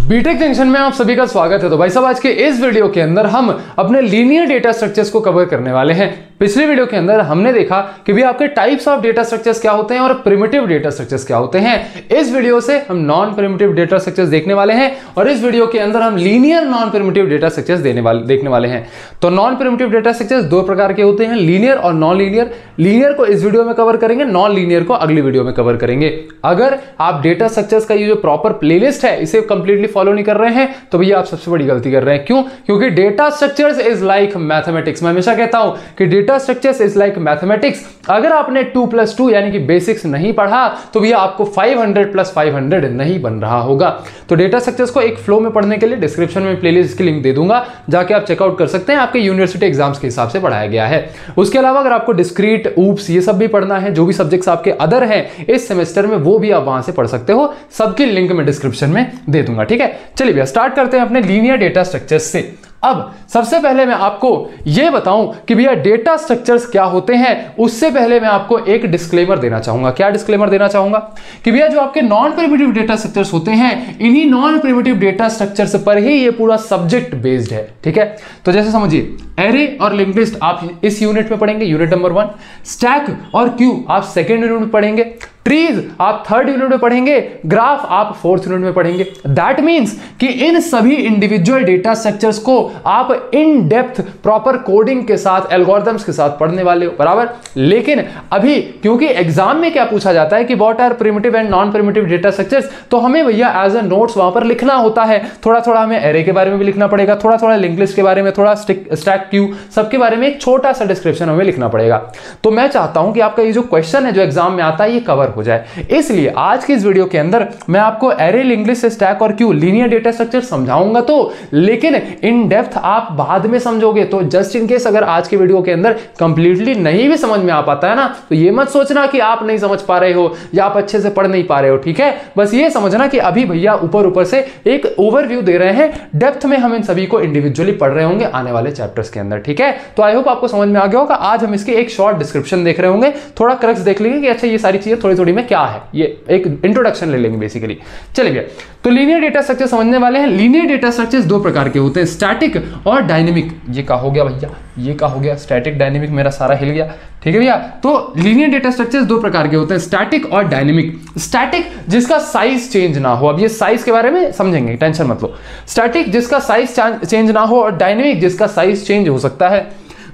BTech junction में आप सभी का स्वागत है। तो भाई साहब आज के इस वीडियो के अंदर हम अपने लीनियर डेटा स्ट्रक्चर्स को कवर करने वाले हैं। पिछले वीडियो के अंदर हमने देखा कि भी आपके टाइप्स ऑफ डेटा स्ट्रक्चर्स क्या होते हैं और प्रिमिटिव डेटा स्ट्रक्चर्स क्या होते हैं। इस वीडियो से हम नॉन प्रिमिटिव डेटा स्ट्रक्चर्स देखने वाले हैं और इस वीडियो के अंदर हम linear non primitive data structures देखने वाले हैं। तो नॉन प्रिमिटिव डेटा स्ट्रक्चर्स दो प्रकार के होते हैं, लीनियर और नॉन लीनियर। लीनियर को इस वीडियो में कवर करेंगे, नॉन लीनियर को अगली वीडियो में कवर करेंगे। अगर आप डेटा स्ट्रक्चर्स का ये जो प्रॉपर प्लेलिस्ट है इसे कंप्लीटली फॉलो नहीं कर रहे हैं तो भैया आप सबसे बड़ी गलती कर रहे हैं। क्यों? क्योंकि data structures is like mathematics. मैं हमेशा कहता हूं कि data structures is like mathematics. अगर आपने 2+2 यानी कि बेसिक्स नहीं पढ़ा तो भैया आपको 500 + 500 नहीं बन रहा होगा। तो डेटा स्ट्रक्चर्स को एक फ्लो में पढ़ने के लिए डिस्क्रिप्शन में प्लेलिस्ट की लिंक दे दूंगा, जाके आप चेकआउट कर सकते हैं। आपके यूनिवर्सिटी एग्जाम्स के हिसाब से पढ़ाया गया है। उसके अलावा अगर आपको डिस्क्रीट, ऊप्स ये सब भी पढ़ना है, जो भी सब्जेक्ट्स आपके अदर हैं इस सेमेस्टर में, वो भी आप वहां से पढ़ सकते हो। सबकी लिंक मैं डिस्क्रिप्शन में दे दूंगा। ठीक है, चलिए भैया स्टार्ट करते हैं अपने लीनियर डेटा स्ट्रक्चर्स से। अब सबसे पहले मैं आपको यह बताऊं कि भैया डेटा स्ट्रक्चर्स क्या होते हैं, उससे पहले मैं आपको एक डिस्क्लेमर देना चाहूंगा। क्या डिस्क्लेमर देना चाहूंगा कि भैया जो आपके नॉन प्रिमिटिव डेटा स्ट्रक्चर्स होते हैं, इन्हीं नॉन प्रिमिटिव डेटा स्ट्रक्चर्स पर ही ये पूरा सब्जेक्ट बेस्ड है। ठीक है, तो जैसे समझिए एरे और लिंक्ड लिस्ट आप इस यूनिट में पढ़ेंगे, यूनिट नंबर 1। स्टैक और क्यू आप सेकेंड यूनिट में पढ़ेंगे। ट्रीज आप थर्ड यूनिट में पढ़ेंगे। ग्राफ आप फोर्थ यूनिट में पढ़ेंगे। दैट मींस कि इन सभी इंडिविजुअल डेटा स्ट्रक्चर्स को आप इन डेप्थ प्रॉपर कोडिंग के साथ, एल्गोरिथम्स के साथ पढ़ने वाले हो, बराबर। लेकिन अभी क्योंकि एग्जाम में क्या पूछा जाता है कि what are primitive and non primitive data structures, तो हमें भैया एज अ नोट्स वहां पर लिखना होता है। थोड़ा थोड़ा हमें एरे के बारे में भी लिखना पड़ेगा, थोड़ा थोड़ा लिंक्ड लिस्ट के बारे में, थोड़ा स्टैक क्यू सबके बारे में एक छोटा सा डिस्क्रिप्शन हमें लिखना पड़ेगा। तो मैं चाहता हूं कि आपका ये जो क्वेश्चन है जो एग्जाम में आता है ये कवर हो जाए। इसलिए आज की इस वीडियो के अंदर मैं आपको एरे, लिंक्ड लिस्ट, स्टैक और क्यू लीनियर डेटा स्ट्रक्चर समझाऊंगा तो, लेकिन इन डेप्थ आप बाद में समझोगे। तो जस्ट इन केस अगर आज की वीडियो के अंदर कंप्लीटली नहीं भी समझ में आ पाता है ना, तो ये मत सोचना कि आप नहीं समझ पा रहे हो या आप अच्छे से पढ़ नहीं पा रहे हो। ठीक है, बस ये समझना कि अभी भैया ऊपर ऊपर से एक ओवरव्यू दे रहे हैं, डेप्थ में हम इन सभी को इंडिविजुअली पढ़ रहे होंगे आने वाले चैप्टर्स के अंदर। ठीक है, तो आई होप आपको समझ में आ गया होगा। आज हम इसके एक शॉर्ट डिस्क्रिप्शन देख रहे होंगे, थोड़ा क्रक्स देख लेंगे कि अच्छा ये सारी चीजें थोड़ी थोड़ी में क्या है, ये एक इंट्रोडक्शन ले लेंगे बेसिकली। चलिए, तो लीनियर डेटा स्ट्रक्चर समझने वाले हैं। लीनियर डेटा स्ट्रक्चर्स दो प्रकार के होते हैं, स्टैटिक और डायनेमिक। ये क्या हो गया भैया, ये क्या हो गया, स्टैटिक डायनेमिक मेरा सारा हिल गया। ठीक है भैया, तो लीनियर डेटा स्ट्रक्चर्स दो प्रकार के होते हैं, स्टैटिक और डायनेमिक। स्टैटिक जिसका साइज चेंज ना हो, अब ये साइज के बारे में समझेंगे, टेंशन मत लो। स्टैटिक जिसका साइज चेंज ना हो और डायनेमिक जिसका साइज चेंज हो सकता है।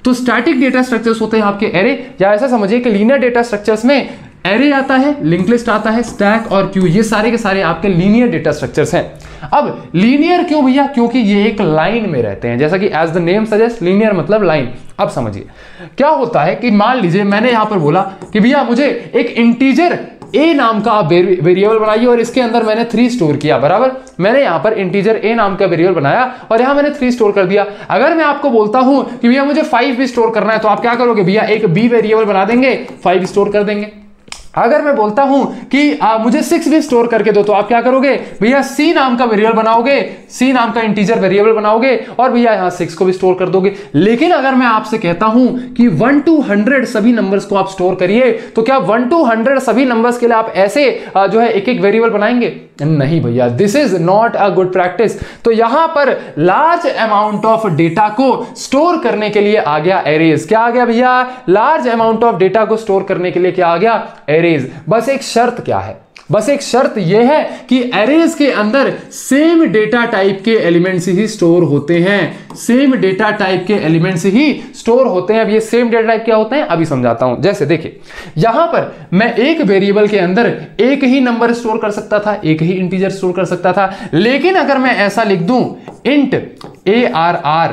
तो स्टैटिक डेटा स्ट्रक्चर्स होते हैं आपके एरे, या ऐसा समझिए कि लीनियर डेटा स्ट्रक्चर्स में एरे आता है, लिंक्ड लिस्ट आता है, स्टैक और क्यू, ये सारे के सारे आपके लीनियर डेटा स्ट्रक्चर्स हैं। अब लीनियर क्यों भैया? क्योंकि ये एक लाइन में रहते हैं, जैसा कि as the name suggest, linear मतलब लाइन। अब समझिए क्या होता है कि मान लीजिए मैंने यहां पर बोला कि भैया मुझे एक इंटीजर ए नाम का वेरिएबल बनाइए और इसके अंदर मैंने 3 स्टोर किया, बराबर। मैंने यहां पर इंटीजर ए नाम का वेरिएबल बनाया और यहां मैंने 3 स्टोर कर दिया। अगर मैं आपको बोलता हूं कि भैया मुझे 5 भी स्टोर करना है, तो आप क्या करोगे भैया? एक बी वेरिएबल बना देंगे, 5 स्टोर कर देंगे। अगर मैं बोलता हूं कि मुझे 6 भी स्टोर करके दो, तो आप क्या करोगे भैया? सी नाम का वेरिएबल बनाओगे, सी नाम का इंटीजर वेरिएबल बनाओगे और भैया यहां 6 को भी स्टोर कर दोगे। लेकिन अगर मैं आपसे कहता हूं कि 1 to 100 सभी नंबर्स को आप स्टोर करिए, तो क्या 1 to 100 सभी नंबर्स के लिए आप ऐसे जो है एक एक वेरिएबल बनाएंगे? नहीं भैया, this is not a good practice. तो यहां पर लार्ज अमाउंट ऑफ डेटा को स्टोर करने के लिए आ गया एरेज। क्या आ गया भैया? लार्ज अमाउंट ऑफ डेटा को स्टोर करने के लिए क्या आ गया? एरेज। बस एक शर्त क्या है? बस एक शर्त यह है कि एरेज के अंदर सेम डेटा टाइप के एलिमेंट्स ही स्टोर होते हैं। सेम डेटा टाइप के एलिमेंट्स ही स्टोर होते हैं। अब ये सेम डेटा टाइप क्या होते हैं अभी समझाता हूं। जैसे देखिए, यहां पर मैं एक वेरिएबल के अंदर एक ही नंबर स्टोर कर सकता था, एक ही इंटीजर स्टोर कर सकता था। लेकिन अगर मैं ऐसा लिख दूं इंट ARR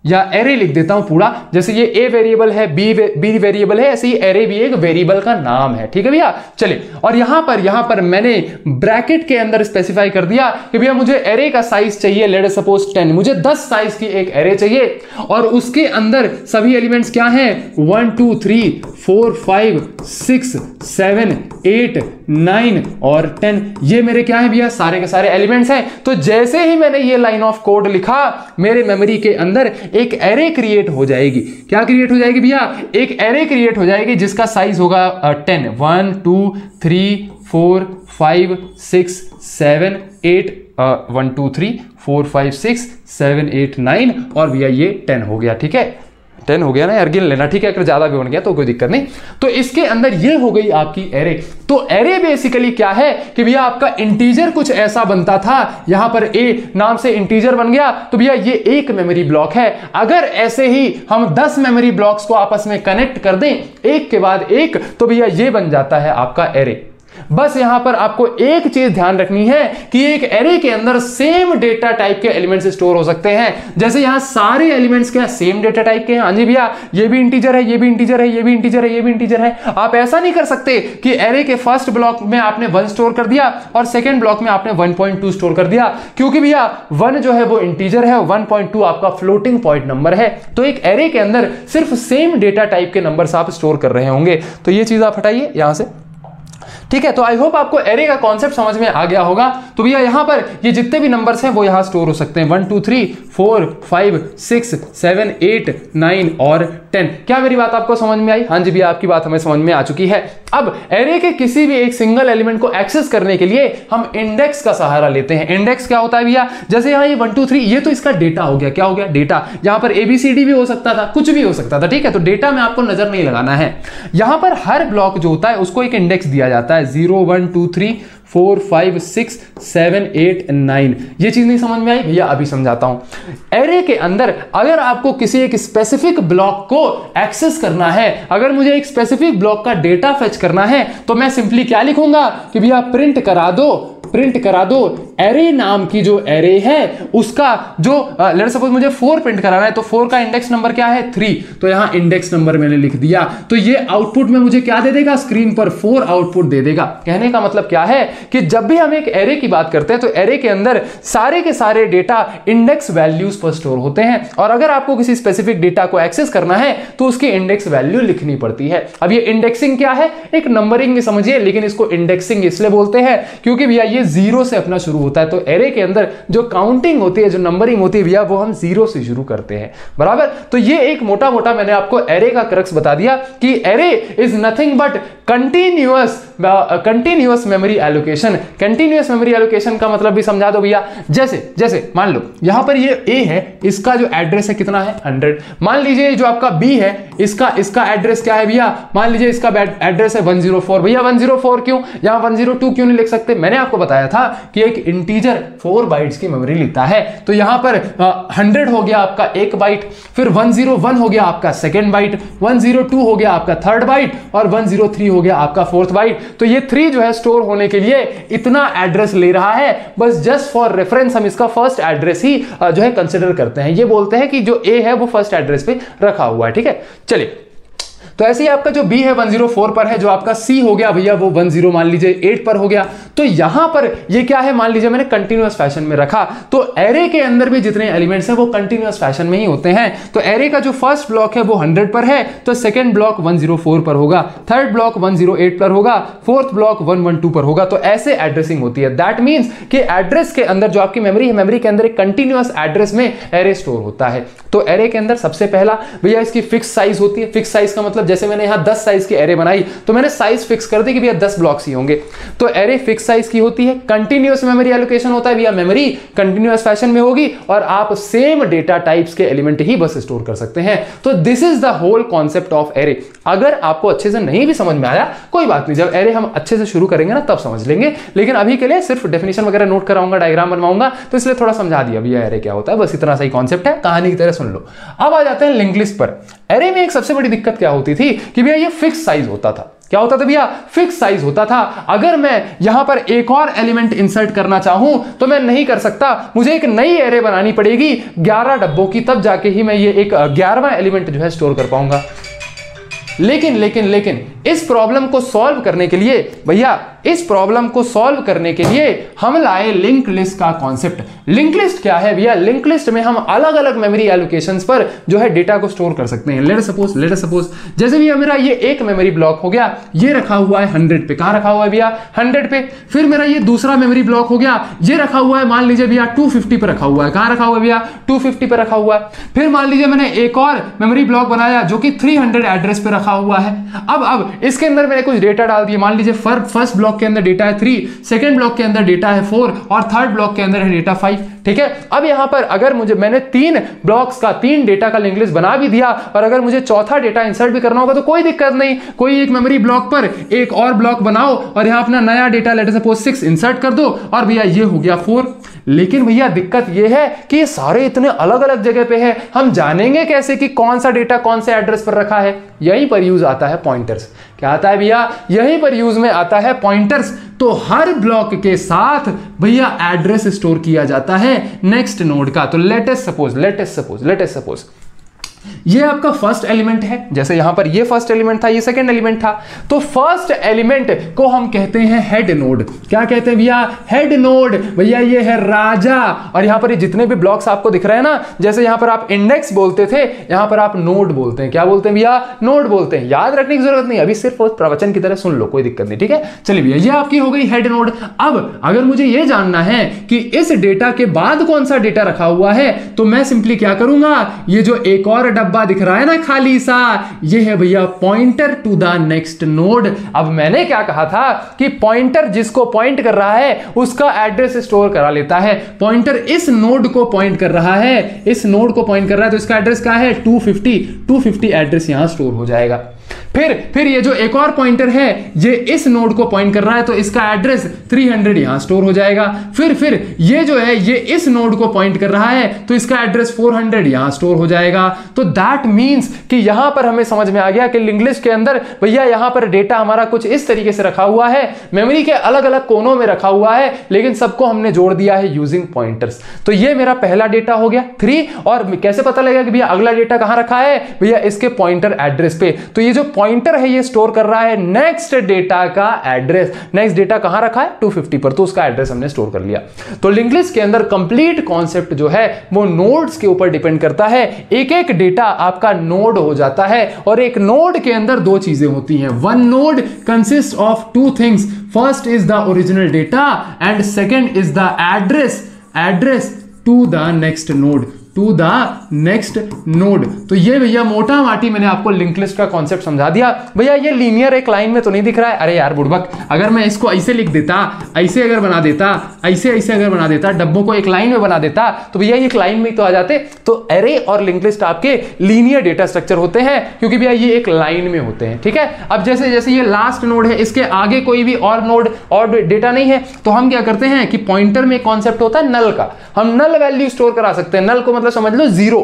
या एरे लिख देता हूं पूरा, जैसे ये ए वेरिएबल है, बी वेरिएबल है, ऐसे ही एरे भी एक वेरिएबल का नाम है। ठीक है भैया, चलिए। और यहां पर मैंने ब्रैकेट के अंदर स्पेसिफाई कर दिया कि भैया मुझे एरे का साइज चाहिए, लेट अस सपोज 10, मुझे 10 साइज की एक एरे चाहिए और उसके अंदर सभी एलिमेंट्स क्या हैं? 1 2 3 4 5 6 7 8 9 और 10, ये मेरे क्या है भैया? सारे के सारे एलिमेंट्स हैं। तो जैसे ही मैंने ये लाइन ऑफ कोड लिखा, मेरे मेमोरी के अंदर एक एरे क्रिएट हो जाएगी। क्या क्रिएट हो जाएगी भैया? एक एरे क्रिएट हो जाएगी जिसका साइज होगा 10, 1 2 3 4 5 6 7 8 1 2 3 4 5 6 7 8 9 और भैया ये 10 हो गया। ठीक है, 10 हो गया ना यार, गिन लेना। ठीक है, अगर ज्यादा भी बन गया तो कोई दिक्कत नहीं। तो इसके अंदर ये हो गई आपकी एरे। तो एरे बेसिकली क्या है कि भैया आपका इंटीजर कुछ ऐसा बनता था, यहां पर ए नाम से इंटीजर बन गया, तो भैया ये एक मेमोरी ब्लॉक है। अगर ऐसे ही हम 10 मेमोरी ब्लॉक्स को आपस में कनेक्ट कर दें एक के बाद एक, तो भैया ये बन जाता है आपका एरे। बस यहां पर आपको एक चीज ध्यान रखनी है कि एक एरे के अंदर सेम डेटा टाइप के एलिमेंट्स स्टोर हो सकते हैं। जैसे यहां सारे एलिमेंट्स क्या सेम डेटा टाइप के हैं। हाँ जी भैया, ये भी इंटीजर है, ये भी इंटीजर है, ये भी इंटीजर है, ये भी इंटीजर है। आप ऐसा नहीं कर सकते कि एरे के फर्स्ट ब्लॉक में आपने 1 स्टोर कर दिया और सेकेंड ब्लॉक में आपने 1.2 स्टोर कर दिया, क्योंकि भैया 1 जो है वो इंटीजर है, 1.2 आपका फ्लोटिंग पॉइंट नंबर है। तो एक एरे के अंदर सिर्फ सेम डेटा टाइप के नंबर्स आप स्टोर कर रहे होंगे। तो ये चीज आप हटाइए यहां से। ठीक है, तो आई होप आपको एरे का कॉन्सेप्ट समझ में आ गया होगा। तो भैया यहां पर ये जितने भी नंबर्स हैं वो यहां स्टोर हो सकते हैं, 1 2 3 4 5 6 7 8 9 और 10। क्या मेरी बात आपको समझ में आई? हाँ जी भैया, आपकी बात हमें समझ में आ चुकी है। अब एरे के किसी भी एक सिंगल एलिमेंट को एक्सेस करने के लिए हम इंडेक्स का सहारा लेते हैं। इंडेक्स क्या होता है भैया? जैसे यहाँ ये 1 2 3 ये तो इसका डेटा हो गया। क्या हो गया? डेटा। यहां पर ABCD भी हो सकता था, कुछ भी हो सकता था। ठीक है, तो डेटा में आपको नजर नहीं लगाना है। यहां पर हर ब्लॉक जो होता है उसको एक इंडेक्स दिया जाता है, 0 1 2 3 4 5 6 7 8 9। ये चीज नहीं समझ में आई भैया? अभी समझाता हूं। एरे के अंदर अगर आपको किसी एक स्पेसिफिक ब्लॉक को एक्सेस करना है, अगर मुझे एक स्पेसिफिक ब्लॉक का डेटा फेच करना है, तो मैं सिंपली क्या लिखूंगा कि भैया प्रिंट करा दो एरे नाम की जो एरे है उसका जो लेट्स सपोज मुझे 4 प्रिंट कराना है, तो 4 का इंडेक्स नंबर क्या है? 3। तो यहां इंडेक्स नंबर मैंने लिख दिया। तो ये आउटपुट में मुझे क्या दे देगा? स्क्रीन पर 4 आउटपुट दे देगा। कहने का मतलब क्या है कि जब भी हम एक एरे की बात करते हैं तो एरे के अंदर सारे के सारे डेटा इंडेक्स वैल्यूज पर स्टोर होते हैं, और अगर आपको किसी स्पेसिफिक डेटा को एक्सेस करना है तो उसकी इंडेक्स वैल्यू लिखनी पड़ती है। अब ये इंडेक्सिंग क्या है? एक नंबरिंग समझिए, लेकिन इसको इंडेक्सिंग इसलिए बोलते हैं क्योंकि भैया ये 0 से अपना शुरू होता है। तो एरे के अंदर जो काउंटिंग होती है, जो नंबरिंग होती है भैया, वो हम 0 से शुरू करते हैं। बराबर? तो ये एक मोटा मोटा मैंने आपको एरे का क्रक्स बता दिया कि array is nothing but continuous memory allocation. Continuous memory allocation का मतलब भी समझा दो भैया। जैसे मान लो यहां पर ये ए है, इसका जो एड्रेस है कितना है? 100। मान लीजिए जो आपका बी है, इसका एड्रेस क्या है भैया? मान लीजिए इसका एड्रेस है 104। भैया 104 क्यों? यहां 102 क्यों नहीं लिख सकते? मैंने आपको बताया था कि एक इंटीजर 4 बाइट्स की मेमोरी लेता है। तो यहां पर 100 हो गया आपका 1 बाइट, फिर 101 हो गया आपका सेकेंड बाइट, 102 हो गया आपका थर्ड बाइट, और 103 हो गया आपका फोर्थ बाइट। तो ये 3 जो है स्टोर होने के लिए इतना एड्रेस ले रहा है। बस जस्ट फॉर रेफरेंस हम इसका फर्स्ट एड्रेस ही जो है कंसिडर करते हैं। ये बोलते हैं कि जो ए है वो फर्स्ट एड्रेस पे रखा हुआ है। ठीक है, चलिए। तो ऐसे ही आपका जो बी है 104 पर है, जो आपका सी हो गया भैया वो 10 मान लीजिए 8 पर हो गया। तो यहां पर ये क्या है? मान लीजिए मैंने कंटिन्यूअस फैशन में रखा। तो एरे के अंदर भी जितने एलिमेंट्स हैं वो कंटिन्यूअस फैशन में ही होते हैं। तो एरे का जो फर्स्ट ब्लॉक है वो 100 पर है, तो सेकंड ब्लॉक 104 पर होगा, थर्ड ब्लॉक 108 पर होगा, फोर्थ ब्लॉक 112 पर होगा। तो ऐसे एड्रेसिंग होती है। दैट मींस कि एड्रेस के अंदर जो आपकी मेमोरी है, मेमोरी के अंदर एक कंटिन्यूअस एड्रेस में एरे स्टोर होता है। तो एरे के अंदर सबसे पहला भैया इसकी फिक्स साइज होती है। फिक्स साइज का मतलब जैसे मैंने यहां 10 साइज की एरे बनाई, तो मैंने साइज फिक्स कर दी कि भैया 10 ब्लॉक्स ही होंगे। तो एरे फिक्स साइज की होती है। कंटिन्यूअस मेमोरी एलोकेशन होता है भैया, मेमोरी कंटिन्यूअस फैशन में होगी और आप सेम डेटा टाइप्स के एलिमेंट ही बस स्टोर कर सकते हैं। तो this is the whole concept of array. अगर आपको अच्छे से नहीं भी समझ में आया कोई बात नहीं, जब एरे हम अच्छे से शुरू करेंगे ना तब समझ लेंगे। लेकिन अभी के लिए सिर्फ डेफिनेशन वगैरह नोट कराऊंगा, डायग्राम बनवाऊंगा, तो इसलिए थोड़ा समझा दिया भैया एरे क्या होता है। बस इतना सही कॉन्सेप्ट है, कहानी की तरह सुन लो। अब आ जाते हैं लिंक लिस्ट पर। एरे में एक सबसे बड़ी दिक्कत क्या होती थी कि भैया ये फिक्स साइज होता था। क्या होता था भैया? फिक्स साइज होता था। अगर मैं यहां पर एक और एलिमेंट इंसर्ट करना चाहूं तो मैं नहीं कर सकता, मुझे एक नई एरे बनानी पड़ेगी 11 डब्बों की, तब जाके ही मैं ये एक 11वां एलिमेंट जो है स्टोर कर पाऊंगा। लेकिन इस प्रॉब्लम को सॉल्व करने के लिए भैया, इस प्रॉब्लम को सॉल्व करने के लिए हम लाए लिंक लिस्ट का कॉन्सेप्ट। लिंक लिस्ट क्या है भैया? लिंक लिस्ट में हम अलग अलग मेमोरी एलोकेशंस पर जो है डेटा को स्टोर कर सकते हैं। लेट सपोज जैसे भैया मेरा ये एक मेमोरी ब्लॉक हो गया, ये रखा हुआ है 100 पे। कहां रखा हुआ है भैया? 100 पे। फिर मेरा ये दूसरा मेमोरी ब्लॉक हो गया, ये रखा हुआ है मान लीजिए भैया 250 पे रखा हुआ है। कहां रखा हुआ है भैया? 250 पे रखा हुआ है। फिर मान लीजिए मैंने एक और मेमोरी ब्लॉक बनाया जो कि 300 एड्रेस पे रखा हुआ है। अब अब इसके अंदर मैंने कुछ डेटा डाल दिया, मान लीजिए फर्स्ट ब्लॉक के अंदर डेटा है 3, सेकंड ब्लॉक के अंदर डेटा है 4 और थर्ड ब्लॉक के अंदर है डेटा 5। ठीक है, अब यहां पर अगर मैंने 3 ब्लॉक्स का 3 डेटा का लिंक लिस्ट बना भी दिया और अगर मुझे चौथा डेटा इंसर्ट भी करना होगा तो कोई दिक्कत नहीं, कोई एक मेमोरी ब्लॉक पर एक और ब्लॉक बनाओ और यहां अपना नया डेटा लेट सपोज 6 इंसर्ट कर दो और भैया ये हो गया 4। लेकिन भैया दिक्कत ये है कि ये सारे इतने अलग अलग जगह पे है, हम जानेंगे कैसे कि कौन सा डेटा कौन से एड्रेस पर रखा है? यहीं पर यूज आता है पॉइंटर्स। क्या आता है भैया? यहीं पर यूज में आता है पॉइंटर्स। तो हर ब्लॉक के साथ भैया एड्रेस स्टोर किया जाता है नेक्स्ट नोड का। तो लेट अस सपोज ये आपका फर्स्ट एलिमेंट है, जैसे यहां पर ये फर्स्ट एलिमेंट था, ये सेकंड एलिमेंट था, तो फर्स्ट एलिमेंट को हम कहते हैं हेड नोड। क्या कहते हैं भैया? Head nod. भैया ये है राजा, और यहां पर ये जितने भी ब्लॉक्स आपको दिख रहे हैं ना, जैसे यहां पर आप इंडेक्स बोलते थे, यहां पर आप नोड बोलते हैं। क्या बोलते हैं भैया? नोड बोलते हैं। याद रखने की जरूरत नहीं, अभी सिर्फ प्रवचन की तरह सुन लो, कोई दिक्कत नहीं। ठीक है, चलिए भैया ये आपकी हो गई हेड नोड। अब अगर मुझे ये जानना है कि इस डेटा के बाद कौन सा डेटा रखा हुआ है, तो मैं सिंपली क्या करूंगा, ये जो एक और डब्बा दिख रहा है ना खाली सा, ये है भैया pointer to the next node. अब मैंने क्या कहा था कि पॉइंटर जिसको पॉइंट कर रहा है उसका एड्रेस स्टोर करा लेता है। पॉइंटर इस नोड को पॉइंट कर रहा है, इस नोड को पॉइंट कर रहा है, तो इसका एड्रेस क्या है? 250 एड्रेस यहां स्टोर हो जाएगा। फिर ये जो एक और पॉइंटर है ये इस नोड को पॉइंट कर रहा है, तो इसका एड्रेस 300 यहां स्टोर हो जाएगा। फिर ये जो है ये इस नोड को पॉइंट कर रहा है, तो इसका एड्रेस 400 यहां स्टोर हो जाएगा। तो दैट मींस कि यहां पर हमें समझ में आ गया कि लिंक लिस्ट के अंदर भैया यहां पर डेटा हमारा कुछ इस तरीके से रखा हुआ है, मेमोरी के अलग अलग कोनों में रखा हुआ है, लेकिन सबको हमने जोड़ दिया है यूजिंग पॉइंटर्स। तो ये मेरा पहला डेटा हो गया 3। और कैसे पता लगेगा कि भैया अगला डेटा कहां रखा है? भैया इसके पॉइंटर एड्रेस पे। तो ये जो पॉइंटर है ये स्टोर कर रहा है नेक्स्ट डेटा का एड्रेस। नेक्स्ट डेटा कहां रखा है? 250 पर, तो उसका एड्रेस हमने स्टोर कर लिया। तो लिंक लिस्ट के अंदर कंप्लीट कॉन्सेप्ट जो है वो नोड्स के ऊपर डिपेंड करता है। एक एक डेटा आपका नोड हो जाता है, और एक नोड के अंदर 2 चीजें होती हैं। One node consist of 2 things, first is the original data and second is the address to the next node. तो ये भैया मोटा माटी मैंने आपको लिंक लिस्ट का कॉन्सेप्ट समझा दिया। भैया ये लीनियर एक लाइन में तो नहीं दिख रहा है? अरे यार बुड़बक, अगर मैं इसको ऐसे लिख देता, ऐसे अगर बना देता, ऐसे अगर बना देता, डब्बों को एक लाइन में बना देता, तो भैया एक लाइन में तो आ जाते। तो एरे और लिंक लिस्ट आपके लीनियर डेटा स्ट्रक्चर होते हैं, क्योंकि भैया ये एक लाइन में होते हैं। ठीक है, अब जैसे जैसे ये लास्ट नोड है, इसके आगे कोई भी और नोड और डेटा नहीं है, तो हम क्या करते हैं कि पॉइंटर में कॉन्सेप्ट होता है नल का, हम नल वैल्यू स्टोर करा सकते हैं। नल को मतलब समझ लो 0,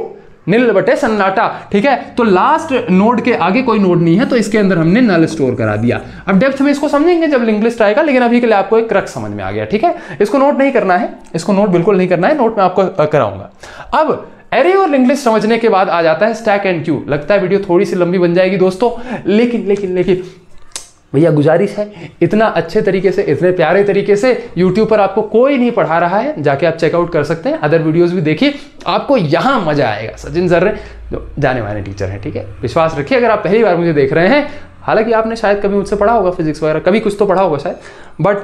नील बटे सन्नाटा। ठीक है, तो लास्ट नोड के आगे कोई नोड नहीं है, तो इसके अंदर हमने नल स्टोर करा दिया। अब डेप्थ में इसको समझेंगे जब लिंक लिस्ट आएगा, लेकिन अभी के लिए आपको एक क्रक्स समझ में आ गया। ठीक है, इसको नोट नहीं करना है, इसको नोट बिल्कुल नहीं करना है, नोट में आपको कराऊंगा। अब एरे और लिंक लिस्ट समझने के बाद आ जाता है स्टैक एंड क्यू। लगता है वीडियो थोड़ी सी लंबी बन जाएगी दोस्तों, लेकिन भैया गुजारिश है, इतना अच्छे तरीके से, इतने प्यारे तरीके से YouTube पर आपको कोई नहीं पढ़ा रहा है, जाके आप चेकआउट कर सकते हैं, अदर वीडियोस भी देखिए, आपको यहां मजा आएगा। सचिन सर जो जाने माने टीचर हैं, ठीक है, विश्वास रखिए। अगर आप पहली बार मुझे देख रहे हैं, हालांकि आपने शायद कभी मुझसे पढ़ा होगा फिजिक्स वगैरह, कभी कुछ तो पढ़ा होगा शायद, बट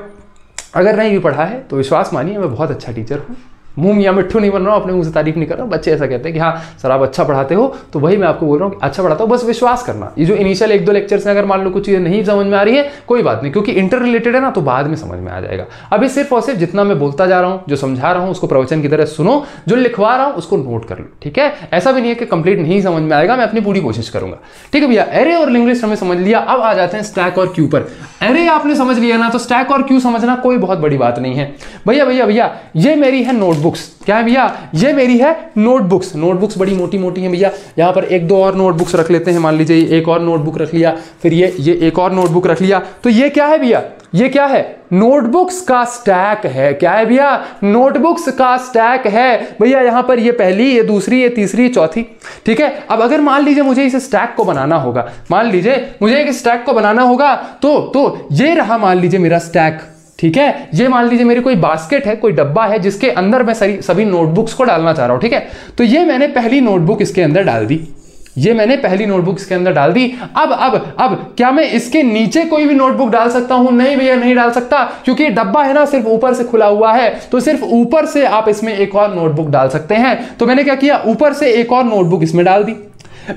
अगर नहीं भी पढ़ा है तो विश्वास मानिए मैं बहुत अच्छा टीचर हूँ। मुंह या मिट्ठू नहीं बन रहा हूँ, अपने मुंह से तारीफ नहीं कर रहा हूँ। बच्चे ऐसा कहते हैं कि हाँ सर आप अच्छा पढ़ाते हो, तो वही मैं आपको बोल रहा हूँ कि अच्छा पढ़ाता हूँ, बस विश्वास करना। ये जो इनिशियल 1-2 लेक्चर्स हैं, अगर मान लो कुछ चीज़ें नहीं समझ में आ रही है, कोई बात नहीं, क्योंकि इंटर रिलेटेड है ना, तो बाद में समझ में आ जाएगा। अभी सिर्फ और सिर्फ जितना मैं बोलता जा रहा हूँ, जो समझा रहा हूँ, उसको प्रवचन की तरह सुनो, जो लिखवा रहा हूँ उसको नोट कर लो। ठीक है, ऐसा भी नहीं है कि कंप्लीट नहीं समझ में आएगा, मैं अपनी पूरी कोशिश करूंगा। ठीक है भैया, एरे और लिंक लिस्ट हमें समझ लिया। अब आ जाते हैं स्टैक और क्यू पर। एरे आपने समझ लिया ना, तो स्टैक और क्यू समझना कोई बहुत बड़ी बात नहीं है। भैया ये मेरी है नोटबुक्स। क्या है भैया? ये मेरी है नोटबुक्स। नोटबुक्स बड़ी मोटी मोटी हैं भैया, यहाँ पर 1-2 और नोटबुक्स रख लेते हैं। मान लीजिए एक और नोटबुक रख लिया, फिर ये एक और नोटबुक रख लिया, तो ये क्या है भैया? ये क्या है? नोटबुक्स का स्टैक है। क्या है भैया? नोटबुक्स का स्टैक है भैया। यहां पर ये पहली, ये दूसरी, ये तीसरी, ये चौथी। ठीक है, अब अगर मान लीजिए मुझे इस स्टैक को बनाना होगा, मान लीजिए मुझे एक स्टैक को बनाना होगा, तो ये रहा मान लीजिए मेरा स्टैक। ठीक है, ये मान लीजिए मेरी कोई बास्केट है, कोई डब्बा है, जिसके अंदर मैं सभी नोटबुक्स को डालना चाह रहा हूं। ठीक है, तो ये मैंने पहली नोटबुक इसके अंदर डाल दी, ये मैंने पहली नोटबुक इसके अंदर डाल दी। अब क्या मैं इसके नीचे कोई भी नोटबुक डाल सकता हूं? नहीं भैया, नहीं डाल सकता, क्योंकि ये डब्बा है ना, सिर्फ ऊपर से खुला हुआ है, तो सिर्फ ऊपर से आप इसमें एक और नोटबुक डाल सकते हैं। तो मैंने क्या किया, ऊपर से एक और नोटबुक इसमें डाल दी।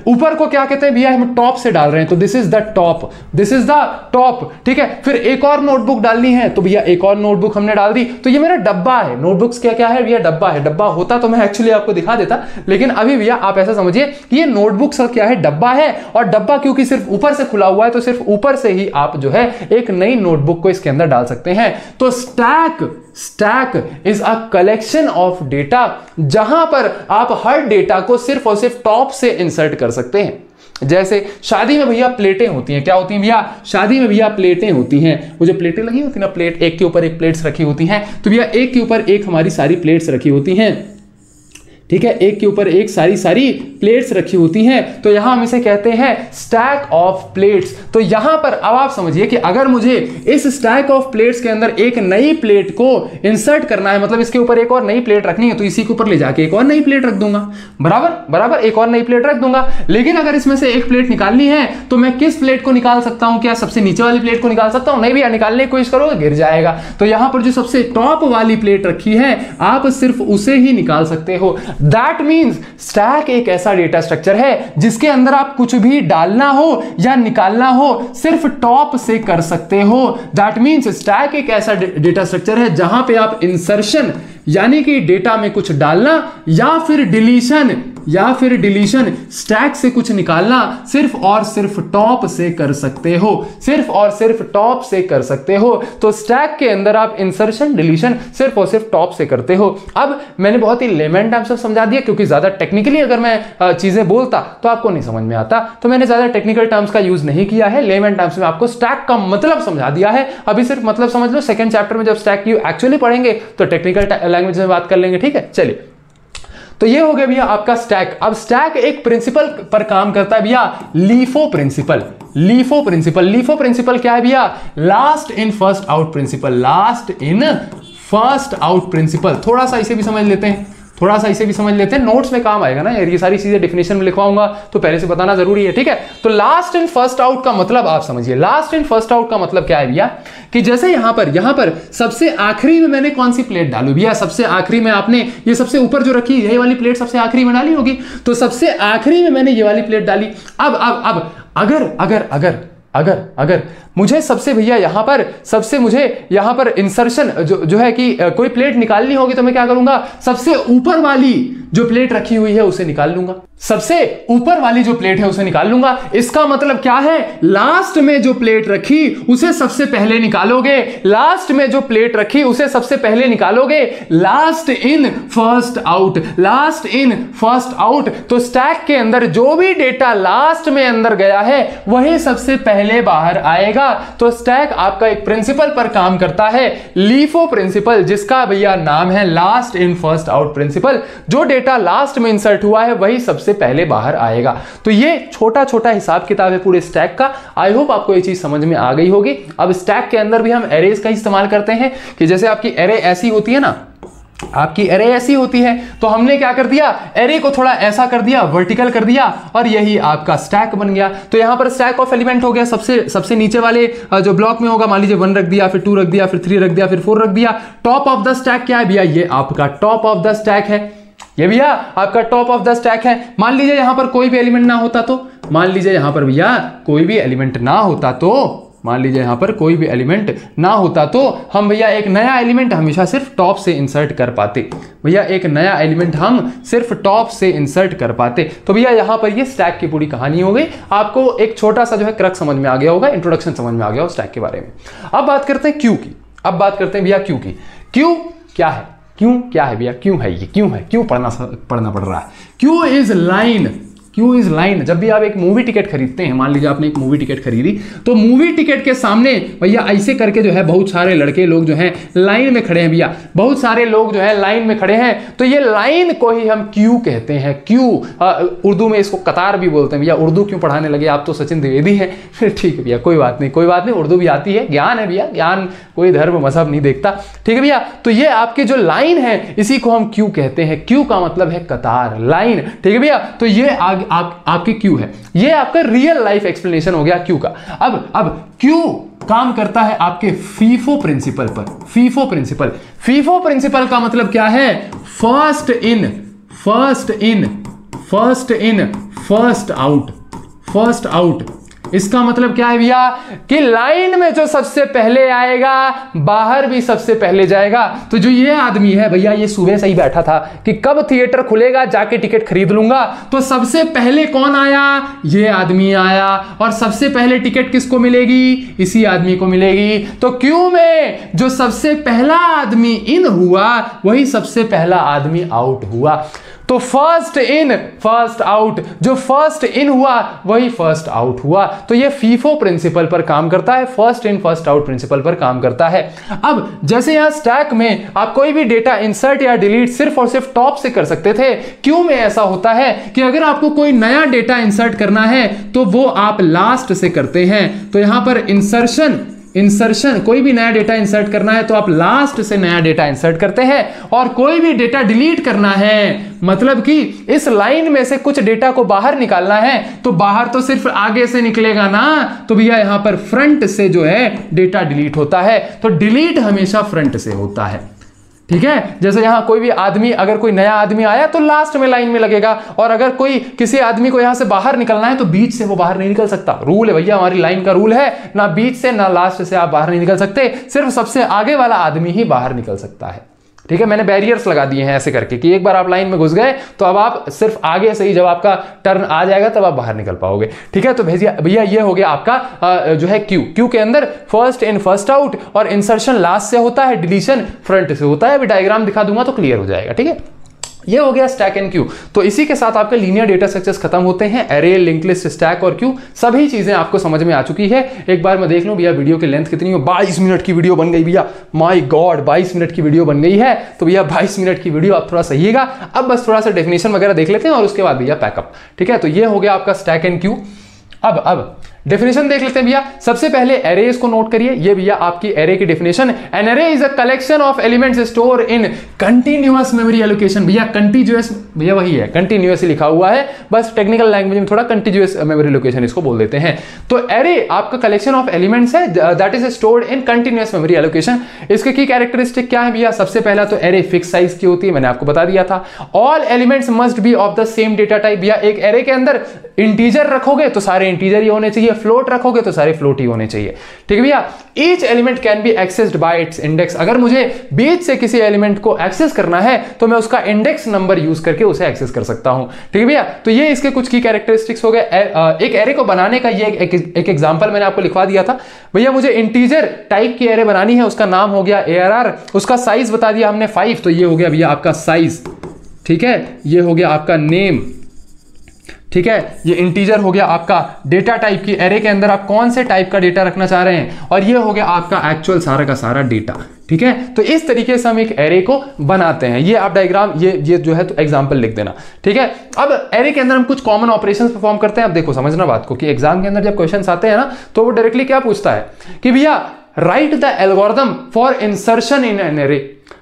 ऊपर को क्या कहते हैं भैया, हम टॉप से डाल रहे हैं तो this is the top, this is the top, ठीक है। फिर एक और नोटबुक डालनी है तो भैया एक और नोटबुक हमने डाल दी, तो ये मेरा डब्बा है। नोटबुक्स क्या क्या है भैया, डब्बा है। डब्बा होता तो मैं एक्चुअली आपको दिखा देता, लेकिन अभी भैया आप ऐसा समझिए कि ये नोटबुक्स क्या है, डब्बा है। और डब्बा क्योंकि सिर्फ ऊपर से खुला हुआ है तो सिर्फ ऊपर से ही आप जो है एक नई नोटबुक को इसके अंदर डाल सकते हैं। तो stack is a collection of data, जहां पर आप हर डेटा को सिर्फ और सिर्फ टॉप से इंसर्ट कर सकते हैं। जैसे शादी में भैया प्लेटें होती हैं, क्या होती हैं भैया, शादी में भैया प्लेटें होती हैं। वो जो प्लेटें लगी होती हैं ना, प्लेट एक के ऊपर एक प्लेट्स रखी होती हैं, तो भैया एक के ऊपर एक हमारी सारी प्लेट्स रखी होती हैं, ठीक है, एक के ऊपर एक सारी प्लेट्स रखी होती हैं। तो यहां हम इसे कहते हैं स्टैक ऑफ प्लेट्स। तो यहां पर अब आप समझिए कि अगर मुझे इस स्टैक ऑफ प्लेट्स के अंदर एक नई प्लेट को इंसर्ट करना है, मतलब इसके ऊपर एक और नई प्लेट रखनी है, तो इसी के ऊपर ले जाके एक और नई प्लेट रख दूंगा, बराबर एक और नई प्लेट रख दूंगा। लेकिन अगर इसमें से एक प्लेट निकालनी है तो मैं किस प्लेट को निकाल सकता हूं, क्या सबसे नीचे वाली प्लेट को निकाल सकता हूं? नहीं भैया, निकालने की कोशिश करोगे गिर जाएगा। तो यहां पर जो सबसे टॉप वाली प्लेट रखी है आप सिर्फ उसे ही निकाल सकते हो। दैट मीन्स स्टैक एक ऐसा डेटा स्ट्रक्चर है जिसके अंदर आप कुछ भी डालना हो या निकालना हो सिर्फ टॉप से कर सकते हो। दैट मीन्स स्टैक एक ऐसा डेटा स्ट्रक्चर है जहां पे आप इंसर्शन यानी कि डेटा में कुछ डालना या फिर डिलीशन स्टैक से कुछ निकालना सिर्फ और सिर्फ टॉप से कर सकते हो, सिर्फ और सिर्फ टॉप से कर सकते हो। तो स्टैक के अंदर आप इंसर्शन डिलीशन सिर्फ और सिर्फ टॉप से करते हो। अब मैंने बहुत ही लेमन टर्म्स में समझा दिया, क्योंकि ज्यादा टेक्निकली अगर मैं चीजें बोलता तो आपको नहीं समझ में आता, तो मैंने ज्यादा टेक्निकल टर्म्स का यूज नहीं किया है। लेमन टर्म्स में आपको स्टैक का मतलब समझा दिया है। अभी सिर्फ मतलब समझ लो, सेकंड चैप्टर में जब स्टैक की एक्चुअली पढ़ेंगे तो टेक्निकल लैंग्वेज में बात कर लेंगे, ठीक है। चलिए, तो ये हो गया भैया आपका स्टैक। अब स्टैक एक प्रिंसिपल पर काम करता है भैया, लीफो प्रिंसिपल। लीफो प्रिंसिपल क्या है भैया, last in first out principle, last in first out principle. थोड़ा सा इसे भी समझ लेते हैं, नोट्स में काम आएगा ना यार, ये सारी चीजें डेफिनेशन में लिखवाऊंगा तो पहले से बताना जरूरी है, ठीक है। तो लास्ट इन फर्स्ट आउट का मतलब आप समझिए, लास्ट इन फर्स्ट आउट का मतलब क्या है भैया, कि जैसे यहां पर सबसे आखिरी में मैंने कौन सी प्लेट डालू भैया, सबसे आखिरी में आपने ये सबसे ऊपर जो रखी ये वाली प्लेट सबसे आखिरी में डाली होगी, तो सबसे आखिरी में मैंने ये वाली प्लेट डाली। अब अगर मुझे सबसे भैया यहां पर इंसर्शन जो है कि कोई प्लेट निकालनी होगी तो मैं क्या करूंगा, सबसे ऊपर वाली जो प्लेट रखी हुई है उसे निकाल लूंगा, सबसे ऊपर वाली जो प्लेट है उसे निकाल लूंगा। इसका मतलब क्या है, लास्ट में जो प्लेट रखी उसे सबसे पहले निकालोगे, लास्ट में जो प्लेट रखी उसे सबसे पहले निकालोगे। Last in first out, last in first out. तो स्टैक के अंदर जो भी डेटा लास्ट में अंदर गया है वही सबसे पहले बाहर आएगा। तो स्टैक आपका एक प्रिंसिपल पर काम करता है, लीफो प्रिंसिपल, जिसका भैया नाम है last in first out principle. जो डेटा लास्ट में इंसर्ट हुआ है वही सबसे पहले बाहर आएगा। तो ये छोटा छोटा हिसाब किताब है पूरे स्टैक का। आई होप आपको ये चीज समझ में आ गई होगी। अब स्टैक के अंदर भी हम एरेज का इस्तेमाल करते हैं, कि जैसे आपकी एरे ऐसी होती है ना, आपकी एरे ऐसी होती है, तो हमने क्या कर दिया, एरे को थोड़ा ऐसा कर दिया, वर्टिकल कर दिया, और यही आपका स्टैक बन गया। तो यहां पर स्टैक ऑफ एलिमेंट हो गया, सबसे नीचे वाले जो ब्लॉक में होगा, मान लीजिए 1 रख दिया, फिर 2 रख दिया, फिर 3 रख दिया, फिर 4 रख दिया। टॉप ऑफ द स्टैक क्या है भैया, ये आपका टॉप ऑफ द स्टैक है, ये भैया आपका टॉप ऑफ द स्टैक है। मान लीजिए यहां पर कोई भी एलिमेंट ना होता तो, मान लीजिए यहां पर भैया कोई भी एलिमेंट ना होता तो, मान लीजिए यहां पर कोई भी एलिमेंट ना होता तो हम भैया एक नया एलिमेंट हमेशा सिर्फ टॉप से इंसर्ट कर पाते, भैया एक नया एलिमेंट हम सिर्फ टॉप से इंसर्ट कर पाते। तो भैया यहां पर ये स्टैक की पूरी कहानी हो गई। आपको एक छोटा सा जो है क्रक्स समझ में आ गया होगा, इंट्रोडक्शन समझ में आ गया हो स्टैक के बारे में। अब बात करते हैं क्यू की, अब बात करते हैं भैया क्यू की। क्यू क्या है, क्यों क्या है भैया, क्यों है ये, क्यों है, क्यों पढ़ना पड़ रहा है। Q is line, Q is line. जब भी आप एक मूवी टिकट खरीदते हैं, मान लीजिए आपने एक मूवी टिकट खरीदी, तो मूवी टिकट के सामने भैया ऐसे करके जो है बहुत सारे लड़के लोग जो हैं लाइन में खड़े हैं, भैया बहुत सारे लोग जो है लाइन में खड़े हैं, तो ये लाइन को ही हम क्यू कहते हैं। क्यू उर्दू में इसको कतार भी बोलते हैं। भैया उर्दू क्यों पढ़ाने लगे, आप तो सचिन द्विवेदी हैं। ठीक है भैया, कोई बात नहीं, उर्दू भी आती है, ज्ञान है भैया, ज्ञान कोई धर्म मजहब नहीं देखता। ठीक है भैया, तो ये आपके जो लाइन है इसी को हम क्यू कहते हैं। क्यू का मतलब है कतार, लाइन। ठीक है भैया, तो ये आपकी क्यू है, ये आपका रियल लाइफ एक्सप्लेनेशन हो गया क्यू का। अब क्यू काम करता है आपके फीफो प्रिंसिपल पर। फीफो प्रिंसिपल का मतलब क्या है, फर्स्ट इन फर्स्ट आउट इसका मतलब क्या है भैया कि लाइन में जो सबसे पहले आएगा बाहर भी सबसे पहले जाएगा। तो जो ये आदमी है भैया, ये सुबह से ही बैठा था कि कब थिएटर खुलेगा जाके टिकट खरीद लूंगा। तो सबसे पहले कौन आया? ये आदमी आया। और सबसे पहले टिकट किसको मिलेगी? इसी आदमी को मिलेगी। तो क्यू में जो सबसे पहला आदमी इन हुआ वही सबसे पहला आदमी आउट हुआ। तो फर्स्ट इन फर्स्ट आउट, जो फर्स्ट इन हुआ वही फर्स्ट आउट हुआ। तो ये फीफो प्रिंसिपल पर काम करता है, first in first out principle पर काम करता है। अब जैसे यहां स्टैक में आप कोई भी डेटा इंसर्ट या डिलीट सिर्फ और सिर्फ टॉप से कर सकते थे, क्यू में ऐसा होता है कि अगर आपको कोई नया डेटा इंसर्ट करना है तो वो आप लास्ट से करते हैं। तो यहां पर इंसर्शन कोई भी नया डेटा इंसर्ट करना है तो आप लास्ट से नया डेटा इंसर्ट करते हैं। और कोई भी डेटा डिलीट करना है, मतलब कि इस लाइन में से कुछ डेटा को बाहर निकालना है, तो बाहर तो सिर्फ आगे से निकलेगा ना, तो भैया यहां पर फ्रंट से जो है डेटा डिलीट होता है। तो डिलीट हमेशा फ्रंट से होता है, ठीक है। जैसे यहां कोई भी आदमी, अगर कोई नया आदमी आया तो लास्ट में लाइन में लगेगा, और अगर कोई किसी आदमी को यहां से बाहर निकलना है तो बीच से वो बाहर नहीं निकल सकता। रूल है भैया, हमारी लाइन का रूल है, ना बीच से ना लास्ट से आप बाहर नहीं निकल सकते, सिर्फ सबसे आगे वाला आदमी ही बाहर निकल सकता है, ठीक है। मैंने बैरियर्स लगा दिए हैं ऐसे करके कि एक बार आप लाइन में घुस गए तो अब आप सिर्फ आगे से ही, जब आपका टर्न आ जाएगा तब आप बाहर निकल पाओगे, ठीक है। तो भैया ये हो गया आपका जो है क्यू के अंदर फर्स्ट इन फर्स्ट आउट, और इंसर्शन लास्ट से होता है, डिलीशन फ्रंट से होता है। अभी डायग्राम दिखा दूंगा तो क्लियर हो जाएगा, ठीक है। ये हो गया स्टैक एंड क्यू। तो इसी के साथ आपके लीनियर डेटा स्ट्रक्चर्स खत्म होते हैं। एरे, लिंक लिस्ट, स्टैक और क्यू, सभी चीजें आपको समझ में आ चुकी है। एक बार मैं देख लूं भैया वीडियो की लेंथ कितनी हो। 22 मिनट की वीडियो बन गई भैया, माय गॉड 22 मिनट की वीडियो बन गई है। तो भैया 22 मिनट की वीडियो आप थोड़ा सहिएगा। अब बस थोड़ा सा डेफिनेशन वगैरह देख लेते हैं और उसके बाद भैया पैकअप, ठीक है। तो ये हो गया आपका स्टैक एंड क्यू। अब डेफिनेशन देख लेते हैं भैया। सबसे पहले एरेज को नोट करिए। ये भैया आपकी एरे की definition. An array is a collection of elements store in continuous memory allocation. भैया कंटीन्यूअस, भैया वही है, कंटीन्यूअस लिखा हुआ है, बस टेक्निकल लैंग्वेज में थोड़ा कंटीन्यूअस मेमोरी एलोकेशन इसको बोल देते हैं। तो एरे आपका कलेक्शन ऑफ एलिमेंट्स है that is stored in continuous memory allocation. इसके की कैरेक्टरिस्टिक क्या है भैया? सबसे पहला तो एरे फिक्स साइज की होती है, मैंने आपको बता दिया था। All elements must be of the same data type. भैया एक एरे के अंदर इंटीजर रखोगे तो सारे इंटीजर ही होने चाहिए, फ्लोट रखोगे तो सारे फ्लोट ही होने चाहिए, ठीक है भैया। Each element can be accessed bye it's index. अगर मुझे बीच से किसी एलिमेंट को एक्सेस करना है तो मैं उसका इंडेक्स नंबर यूज करके उसे एक्सेस कर सकता हूं, ठीक है भैया। तो ये इसके कुछ की कैरेक्टरिस्टिक्स हो गए। एक एरे को बनाने का ये एक एग्जांपल मैंने आपको लिखवा दिया था। भैया मुझे इंटीजर टाइप की एरे बनानी है, उसका नाम हो गया ARR, उसका साइज बता दिया हमने 5, तो ये हो गया भैया आपका साइज, ठीक है। ये हो गया आपका नेम, ठीक है। ये इंटीजर हो गया आपका डेटा टाइप की। एरे के अंदर आप कौन से टाइप का डेटा रखना चाह रहे हैं, और ये हो गया आपका एक्चुअल सारा का सारा डेटा, ठीक है। तो इस तरीके से हम एक एरे को बनाते हैं। ये आप डायग्राम ये जो है तो एग्जांपल लिख देना, ठीक है। अब एरे के अंदर हम कुछ कॉमन ऑपरेशंस परफॉर्म करते हैं। अब देखो समझना बात को कि एग्जाम के अंदर जब क्वेश्चंस आते हैं ना तो वो डायरेक्टली क्या पूछता है कि भैया right the algorithm for insertion in an array.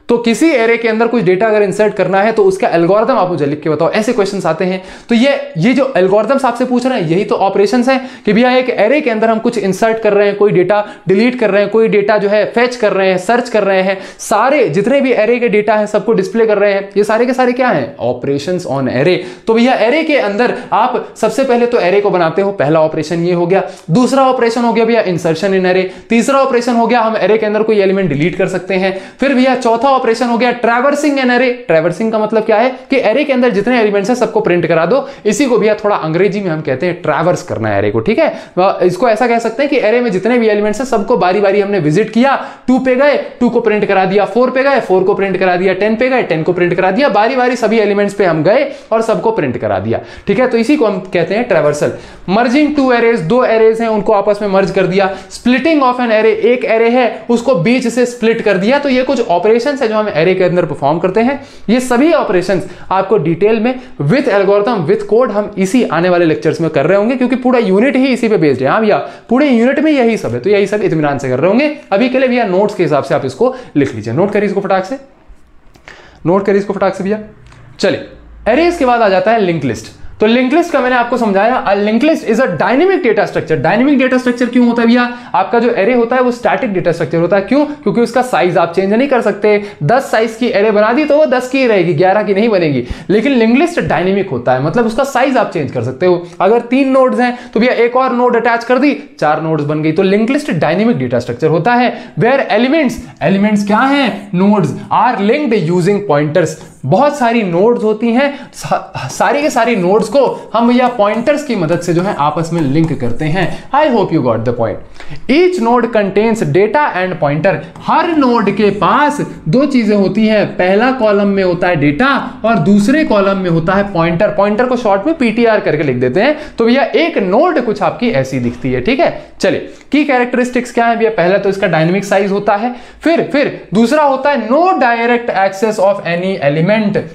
तो किसी एरे के अंदर कुछ डेटा अगर इंसर्ट करना है तो उसका एल्गोरिथम आप मुझे लिख के बताओ। ऐसे क्वेश्चंस आते हैं। तो ये जो एल्गोरिथम्स आपसे पूछ रहे हैं यही तो ऑपरेशंस हैं कि भैया एक एरे के अंदर हम कुछ इंसर्ट कर रहे हैं, कोई डेटा डिलीट कर रहे हैं, कोई डेटा जो है फेच कर रहे हैं, सर्च कर रहे हैं, सारे जितने भी एरे के डेटा है सबको डिस्प्ले कर रहे हैं। ये सारे के सारे क्या हैं? Operations on array. तो भैया एरे के अंदर आप सबसे पहले तो एरे को बनाते हो, पहला ऑपरेशन ये हो गया। दूसरा ऑपरेशन हो गया भैया इंसर्शन इन एरे। तीसरा ऑपरेशन हो गया हम एरे के अंदर कोई एलिमेंट डिलीट कर सकते हैं। फिर भैया चौथा ऑपरेशन हो गया ट्रैवर्सिंग एन एरे। ट्रैवर्सिंग का मतलब क्या है कि एरे के अंदर जितने एलिमेंट्स हैं सबको प्रिंट करा दो। इसी को भैया थोड़ा अंग्रेजी में हम कहते हैं ट्रैवर्स करना एरे को, ठीक है। इसको ऐसा कह सकते हैं कि एरे में जितने भी एलिमेंट्स हैं सबको बारी बारी हमने विजिट किया। 2 पे गए 2 को प्रिंट करा दिया, 4 पे गए 4 को प्रिंट करा दिया, 10 पे गए 10 को प्रिंट करा दिया। बारी बारी सभी एलिमेंट्स पे हम गए और सबको प्रिंट करा दिया, ठीक है। तो इसी को हम कहते हैं ट्रैवर्सल। मर्जिंग 2 एरेज, 2 एरेज हैं उनको आपस में मर्ज कर दिया। स्प्लिटिंग ऑफ एन एरे, एक एरे है उसको बीच से स्प्लिट कर दिया। तो ये कुछ ऑपरेशंस है जो हम एरे के अंदर परफॉर्म करते हैं। ये सभी ऑपरेशंस आपको डिटेल में विद एल्गोरिथम विद कोड हम इसी आने वाले लेक्चर्स में कर रहे होंगे, क्योंकि पूरा यूनिट ही इसी पे बेस्ड है। हाँ भैया पूरे यूनिट में यही सब है, तो यही सब इत्मीनान से कर रहे होंगे। अभी के लिए भैया नोट्स के हिसाब से आप इसको लिख लीजिए। नोट करिए इसको फटाक से, नोट करिए इसको फटाक से भैया। चलिए एरेज के बाद आ जाता है लिंक लिस्ट। तो लिंक लिस्ट का मैंने आपको समझाया, link list is a dynamic data structure. Dynamic data structure क्यों होता है भैया? आपका जो एरे होता है वो स्टैटिक डेटा स्ट्रक्चर होता है। क्यों? क्योंकि उसका साइज आप चेंज नहीं कर सकते। 10 साइज की एरे बना दी तो वो 10 की ही रहेगी, 11 की नहीं बनेगी। लेकिन लिंक लिस्ट डायनेमिक होता है, मतलब उसका साइज आप चेंज कर सकते हो। अगर 3 नोड्स हैं तो भैया एक और नोड अटैच कर दी, 4 नोड्स बन गई। तो link list dynamic data structure होता है। वेयर एलिमेंट्स क्या है? Nodes are linked using pointers. बहुत सारी नोड्स होती हैं, सारी के सारी नोड्स को हम भैया पॉइंटर्स की मदद से जो है आपस में लिंक करते हैं। I hope you got the point. Each node contains data and pointer. Her node के पास 2 चीजें होती हैं, पहला कॉलम में होता है डेटा और दूसरे कॉलम में होता है पॉइंटर। पॉइंटर को शॉर्ट में पीटीआर करके लिख देते हैं। तो भैया एक नोड कुछ आपकी ऐसी दिखती है, ठीक है। चलिए, की कैरेक्टरिस्टिक्स क्या है भैया? पहला तो इसका डायनेमिक साइज होता है, फिर दूसरा होता है no direct access of any element.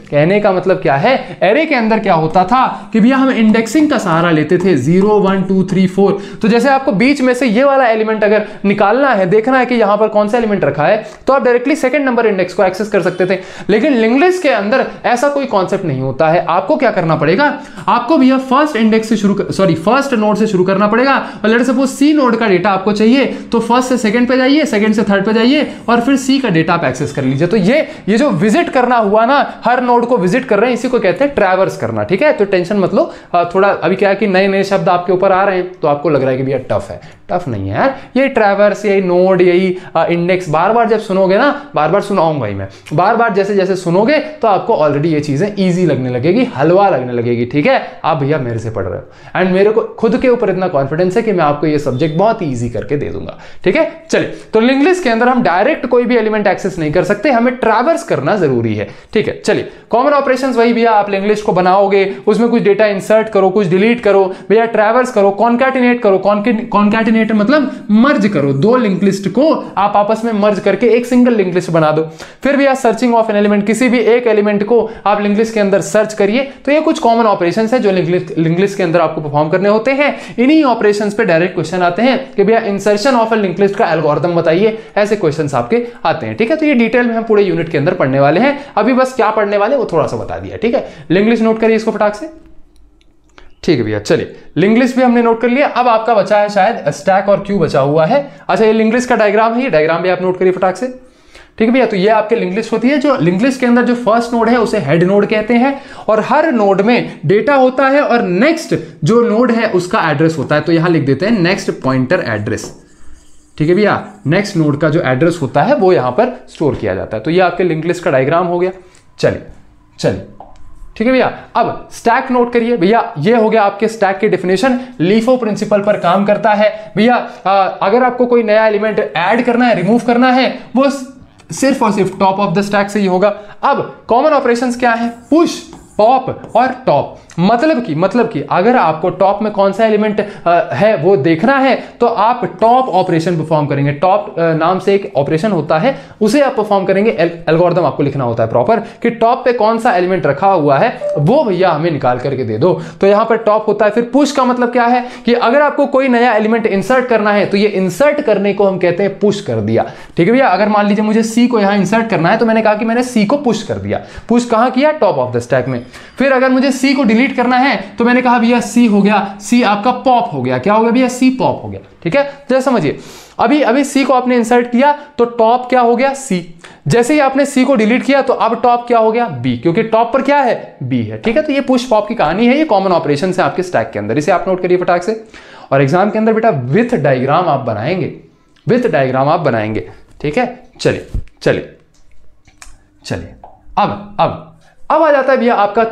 कहने का मतलब क्या है? एरे के अंदर क्या होता था कि भैया हम इंडेक्सिंग का सहारा लेते थे, 0 1 2 3 4। तो जैसे आपको बीच में से ये वाला एलिमेंट अगर निकालना है, देखना है कि यहां पर कौन सा एलिमेंट रखा है, तो आप डायरेक्टली सेकंड नंबर इंडेक्स को एक्सेस कर सकते थे। लेकिन लिंक लिस्ट के अंदर ऐसा कोई कॉन्सेप्ट नहीं होता है। आपको क्या करना पड़ेगा? आपको भैया फर्स्ट नोड से शुरू करना पड़ेगा। और लेट्स सपोज सी नोड का डेटा आपको चाहिए तो फर्स्ट से सेकंड पे जाइए, सेकंड से थर्ड पे जाइए और फिर सी का डेटा आप एक्सेस कर लीजिए। तो ये जो विजिट करना हुआ ना, हर नोड को विजिट कर रहे हैं, इसी को कहते हैं ट्रैवर्स करना, ठीक है। तो टेंशन मत लो। थोड़ा अभी क्या है कि नए नए शब्द आपके ऊपर आ रहे हैं तो आपको लग रहा है कि भैया टफ है। टफ नहीं है यार, ये ट्रैवर्स, यही नोड, यही इंडेक्स बार बार जब सुनोगे ना, बार बार सुनाऊंगा भाई मैं, बार बार जैसे जैसे सुनोगे तो आपको ऑलरेडी ये चीजें इजी लगने लगेगी, हलवा लगने लगेगी, ठीक है। आप भैया मेरे से पढ़ रहे हो एंड मेरे को खुद के ऊपर इतना कॉन्फिडेंस है कि मैं आपको ये सब्जेक्ट बहुत ही ईजी करके दे दूंगा, ठीक है। चलिए, तो लिंक लिस्ट के अंदर हम डायरेक्ट कोई भी एलिमेंट एक्सेस नहीं कर सकते, हमें ट्रैवर्स करना जरूरी है, ठीक है। चलिए, कॉमन ऑपरेशंस वही भैया, आप लिंक लिस्ट को बनाओगे, उसमें कुछ डेटा इंसर्ट करो, कुछ डिलीट करो, भैया ट्रैवर्स करो, कॉन्कैटिनेट करो। कॉन्कैटिनेट मतलब मर्ज करो, 2 लिंक लिस्ट को आप आपस में मर्ज करके एक सिंगल लिंक लिस्ट बना दो। फिर भैया सर्चिंग ऑफ एन एलिमेंट, किसी भी एक एलिमेंट को आप लिंक लिस्ट के अंदर सर्च करिए। तो ये कुछ कॉमन ऑपरेशंस है जो लिंक लिस्ट के अंदर आपको परफॉर्म करने होते हैं। इन्हीं ऑपरेशंस पे डायरेक्ट क्वेश्चन आते हैं कि भैया insertion of A link list का एल्गोरिथम बताइए, ऐसे क्वेश्चंस आपके आते हैं, ठीक है। तो ये डिटेल में हम पूरे यूनिट के अंदर पढ़ने वाले हैं। अभी बस क्या पढ़ने वाले वो थोड़ा सा बता दिया, ठीक है। लिंक लिस्ट नोट करिए इसको फटाक से, ठीक है भैया। चलिए, लिंक लिस्ट भी हमने नोट कर लिया। अब आपका बचा है शायद स्टैक और क्यू बचा हुआ है। अच्छा, ये लिंक लिस्ट का डायग्राम है, ये डायग्राम भी आप नोट करिए फटाक से, ठीक है भैया। तो ये आपके लिंक लिस्ट होती है। जो लिंक लिस्ट के अंदर जो फर्स्ट नोड है उसे हेड नोड कहते हैं और हर नोड में डेटा होता है और नेक्स्ट जो नोड है उसका एड्रेस होता है। तो यहां लिख देते हैं नेक्स्ट पॉइंटर एड्रेस, ठीक है भैया। नेक्स्ट नोड का जो एड्रेस होता है वो यहां पर स्टोर किया जाता है। तो ये आपके लिंक लिस्ट का डायग्राम हो गया। चलिए, ठीक है भैया। अब स्टैक नोट करिए भैया, ये हो गया आपके स्टैक की डेफिनेशन, लीफो प्रिंसिपल पर काम करता है भैया। अगर आपको कोई नया एलिमेंट ऐड करना है, रिमूव करना है, वो सिर्फ और सिर्फ टॉप ऑफ द स्टैक से ही होगा। अब कॉमन ऑपरेशंस क्या है? पुश, पॉप और टॉप। मतलब कि अगर आपको टॉप में कौन सा एलिमेंट है वो देखना है तो आप टॉप ऑपरेशन परफॉर्म करेंगे। टॉप नाम से एक ऑपरेशन होता है, उसे आप परफॉर्म करेंगे। एल्गोरिथम आपको लिखना होता है प्रॉपर कि टॉप पे कौन सा एलिमेंट रखा हुआ है वो भैया हमें निकाल करके दे दो। तो यहां पर टॉप होता है। फिर पुश का मतलब क्या है कि अगर आपको कोई नया एलिमेंट इंसर्ट करना है तो ये इंसर्ट करने को हम कहते हैं पुश कर दिया, ठीक है भैया। अगर मान लीजिए मुझे सी को यहां इंसर्ट करना है तो मैंने कहा कि मैंने सी को पुश कर दिया। पुश कहां किया? टॉप ऑफ द स्टैक में। फिर अगर मुझे सी को डिलीट करना है तो मैंने कहा भैया सी हो गया, सी आपका पॉप हो गया। क्या हो गया भैया? सी पॉप हो गया, ठीक है। जैसे समझिए, अभी सी को आपने इंसर्ट किया तो टॉप क्या हो गया? सी। जैसे ही आपने सी को डिलीट किया तो अब टॉप क्या हो गया? बी, क्योंकि टॉप पर क्या है? बी है, ठीक है। तो ये पुश पॉप की कहानी है, ये कॉमन ऑपरेशन है आपके स्टैक के अंदर। इसे आप नोट करिए फटाक से। और एग्जाम के अंदर बेटा विथ डायग्राम आप बनाएंगे, ठीक है। चलिए अब आ जाता है भैया आपका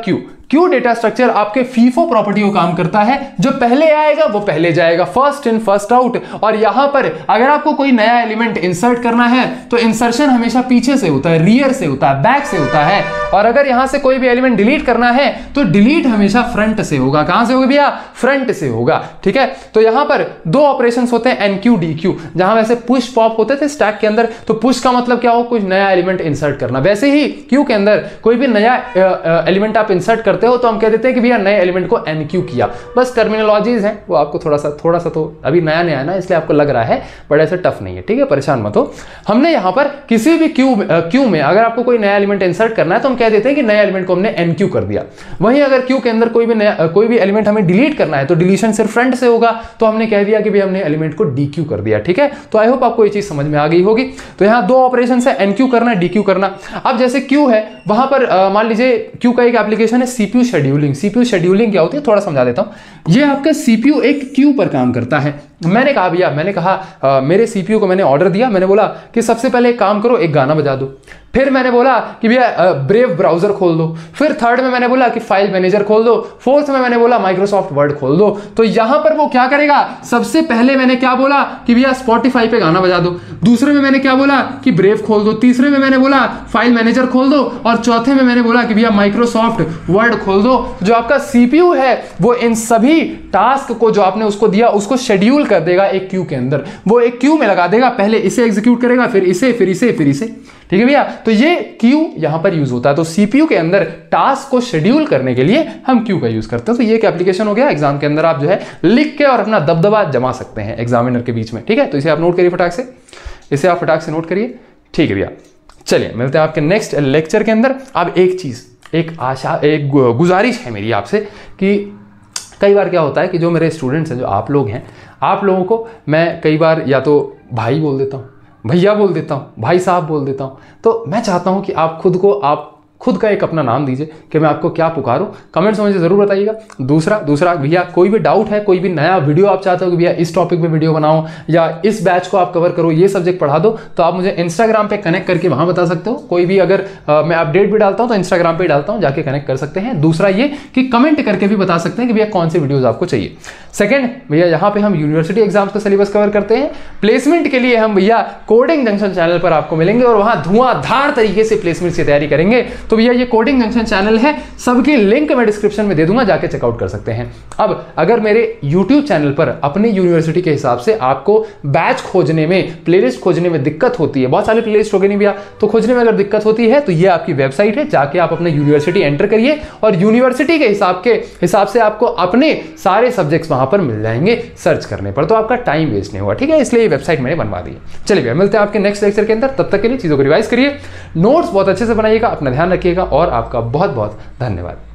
क्यू डेटा स्ट्रक्चर आपके फीफो प्रॉपर्टी को काम करता है। जो पहले आएगा वो पहले जाएगा, फर्स्ट इन फर्स्ट आउट। और यहां पर अगर आपको कोई नया एलिमेंट इंसर्ट करना है तो इंसर्शन हमेशा पीछे से होता है, रियर से होता है, बैक से होता है। और अगर यहां से कोई भी एलिमेंट डिलीट करना है तो डिलीट हमेशा फ्रंट से होगा। कहां से होगा भैया? फ्रंट से होगा, ठीक है। तो यहां पर 2 ऑपरेशंस होते हैं एनक्यू डीक्यू। जहां वैसे पुश पॉप होते थे स्टैक के अंदर, तो पुश का मतलब क्या हो? कुछ नया एलिमेंट इंसर्ट करना। वैसे ही क्यू के अंदर कोई भी नया एलिमेंट आप इंसर्ट करते करते हो तो हम कह देते हैं कि भैया नए एलिमेंट को एनक्यू किया। बस टर्मिनोलॉजीज हैं, वो आपको थोड़ा सा तो अभी नया नया है ना, इसलिए आपको लग रहा है, बट ऐसे टफ नहीं है, ठीक है, परेशान मत हो। हमने यहाँ पर किसी भी क्यू में अगर आपको कोई नया एलिमेंट इंसर्ट करना है तो हम कह देते हैं कि नए एलिमेंट को हमने एनक्यू कर दिया। वहीं अगर क्यू के अंदर कोई भी एलिमेंट हमें डिलीट करना है तो डिलीशन सिर्फ फ्रंट से होगा, तो हमने कह दिया कि भाई हमने एलिमेंट को डीक्यू कर दिया, ठीक है। तो आई होप आपको ये चीज समझ में आ गई होगी। तो यहाँ दो ऑपरेशन है, एनक्यू करना, डीक्यू करना। अब जैसे क्यू है, वहां पर मान लीजिए क्यू का एक एप्लीकेशन है सीपीयू शेड्यूलिंग। सीपीयू शेड्यूलिंग क्या होती है थोड़ा समझा देता हूं। ये आपका सीपीयू एक क्यू पर काम करता है। मैंने कहा मेरे सीपीयू को मैंने ऑर्डर दिया, मैंने बोला कि सबसे पहले एक काम करो, एक गाना बजा दो। फिर मैंने बोला कि भैया ब्रेव ब्राउजर खोल दो। फिर थर्ड में मैंने बोला कि फाइल मैनेजर खोल दो। फोर्थ में मैंने बोला माइक्रोसॉफ्ट वर्ड खोल दो। तो यहां पर वो क्या करेगा, सबसे पहले मैंने क्या बोला कि भैया स्पॉटिफाई पे गाना बजा दो। दूसरे में मैंने क्या बोला कि ब्रेव खोल दो। तीसरे में मैंने बोला फाइल मैनेजर खोल दो। और चौथे में मैंने बोला कि भैया माइक्रोसॉफ्ट वर्ड खोल दो। जो आपका सीपीयू है वो इन सभी टास्क को जो आपने उसको दिया उसको शेड्यूल कर देगा एक क्यू के अंदर। वो एक क्यू में लगा देगा, पहले इसे एग्जीक्यूट करेगा, फिर इसे, फिर इसे, फिर इसे, ठीक है भैया। तो ये क्यू यहां पर यूज होता है। तो सीपीयू के अंदर टास्क को शेड्यूल करने के लिए हम क्यू का यूज करते हैं। तो ये एक एप्लीकेशन हो गया, एग्जाम के अंदर आप जो है लिख के और अपना दबदबा जमा सकते हैं एग्जामिनर के बीच में, ठीक है। तो इसे आप नोट करिए फटाक से, इसे आप फटाक से नोट करिए, ठीक है भैया। चलिए मिलते हैं आपके नेक्स्ट लेक्चर के अंदर। अब एक गुजारिश है मेरी आपसे कि कई बार क्या होता है कि जो मेरे स्टूडेंट्स हैं, जो आप लोग हैं, आप लोगों को मैं कई बार या तो भाई बोल देता हूँ, भैया बोल देता हूँ, भाई साहब बोल देता हूँ। तो मैं चाहता हूँ कि आप खुद का एक अपना नाम दीजिए कि मैं आपको क्या पुकारूं। कमेंट्स में मुझे जरूर बताइएगा। दूसरा भैया कोई भी डाउट है, कोई भी नया वीडियो आप चाहते हो कि भैया इस टॉपिक पे वीडियो बनाओ या इस बैच को आप कवर करो, ये सब्जेक्ट पढ़ा दो, तो आप मुझे इंस्टाग्राम पे कनेक्ट करके वहां बता सकते हो। कोई भी अगर मैं अपडेट भी डालता हूं तो इंस्टाग्राम पे डालता हूं, जाके कनेक्ट कर सकते हैं। दूसरा ये कि कमेंट करके भी बता सकते हैं कि भैया कौन से वीडियोज आपको चाहिए। सेकंड भैया यहाँ पे हम यूनिवर्सिटी एग्जाम्स का सिलेबस कवर करते हैं। प्लेसमेंट के लिए हम भैया कोडिंग जंक्शन चैनल पर आपको मिलेंगे और वहां धुआंधार तरीके से प्लेसमेंट की तैयारी करेंगे। तो भैया ये कोडिंग जंक्शन चैनल है, सबकी लिंक मैं डिस्क्रिप्शन में दे दूंगा, जाके चेकआउट कर सकते हैं। अब अगर मेरे YouTube चैनल पर अपनी यूनिवर्सिटी के हिसाब से आपको बैच खोजने में, प्लेलिस्ट खोजने में दिक्कत होती है, बहुत सारे प्लेलिस्ट हो गए नहीं भैया, तो खोजने में अगर दिक्कत होती है तो ये आपकी वेबसाइट है, जाके आप अपना यूनिवर्सिटी एंटर करिए और यूनिवर्सिटी के हिसाब से आपको अपने सारे सब्जेक्ट्स वहां पर मिल जाएंगे सर्च करने पर, तो आपका टाइम वेस्ट नहीं होगा, ठीक है। इसलिए ये वेबसाइट मैंने बनवा दी है। चलिए भैया मिलते हैं आपके नेक्स्ट लेक्चर के अंदर। तब तक के लिए चीजों को रिवाइज करिए, नोट्स बहुत अच्छे से बनाइएगा, अपना ध्यान रखिएगा और आपका बहुत बहुत धन्यवाद।